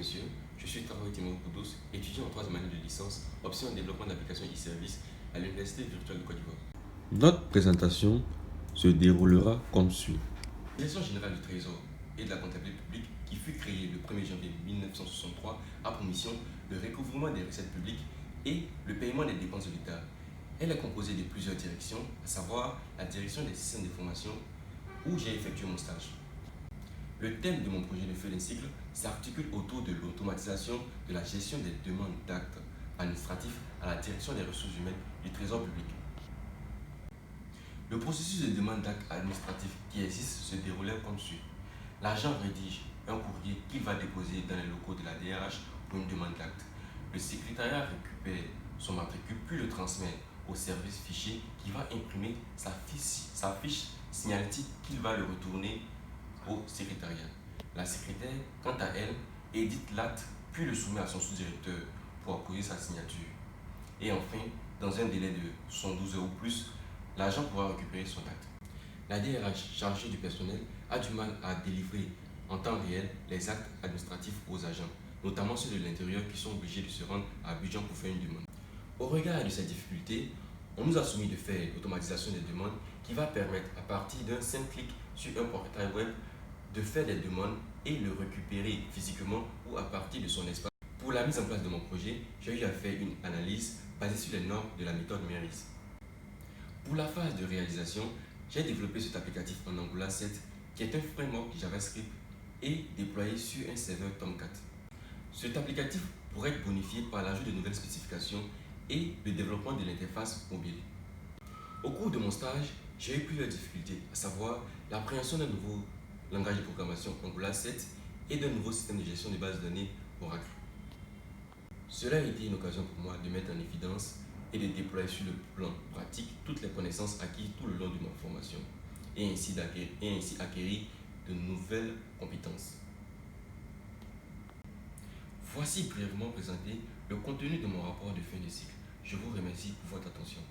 messieurs, je suis Traoré Timon Koudous, étudiant en troisième année de licence, option développement d'applications e-service à l'Université virtuelle de Côte d'Ivoire. Notre présentation se déroulera comme suit. La Direction générale du Trésor et de la comptabilité publique, qui fut créée le 1er janvier 1963, a pour mission le recouvrement des recettes publiques et le paiement des dépenses de l'État. Elle est composée de plusieurs directions, à savoir la direction des systèmes d'information, où j'ai effectué mon stage. Le thème de mon projet de feuille d'un cycle s'articule autour de l'automatisation de la gestion des demandes d'actes administratifs à la direction des ressources humaines du Trésor public. Le processus de demande d'actes administratifs qui existe se déroulait comme suit. L'agent rédige un courrier qu'il va déposer dans les locaux de la DRH pour une demande d'acte. Le secrétariat récupère son matricule puis le transmet au service fichier qui va imprimer sa fiche signalétique qu'il va le retourner au secrétariat. La secrétaire, quant à elle, édite l'acte puis le soumet à son sous-directeur pour apposer sa signature. Et enfin, dans un délai de 112 heures ou plus, l'agent pourra récupérer son acte. La DRH chargée du personnel a du mal à délivrer en temps réel les actes administratifs aux agents, notamment ceux de l'intérieur qui sont obligés de se rendre à Abidjan pour faire une demande. Au regard de ces difficultés, on nous a soumis de faire l'automatisation des demandes qui va permettre à partir d'un simple clic sur un portail web de faire des demandes et le récupérer physiquement ou à partir de son espace. Pour la mise en place de mon projet, j'ai eu à faire une analyse basée sur les normes de la méthode MERIS. Pour la phase de réalisation, j'ai développé cet applicatif en Angular 7 qui est un framework JavaScript et déployé sur un serveur Tomcat. Cet applicatif pourrait être bonifié par l'ajout de nouvelles spécifications et le développement de l'interface mobile. Au cours de mon stage, j'ai eu plusieurs difficultés, à savoir l'appréhension d'un nouveau langage de programmation Angular 7 et d'un nouveau système de gestion de base de données Oracle. Cela a été une occasion pour moi de mettre en évidence et de déployer sur le plan pratique toutes les connaissances acquises tout le long de ma formation et ainsi acquérir de nouvelles compétences. Voici brièvement présenté le contenu de mon rapport de fin de cycle. Je vous remercie pour votre attention.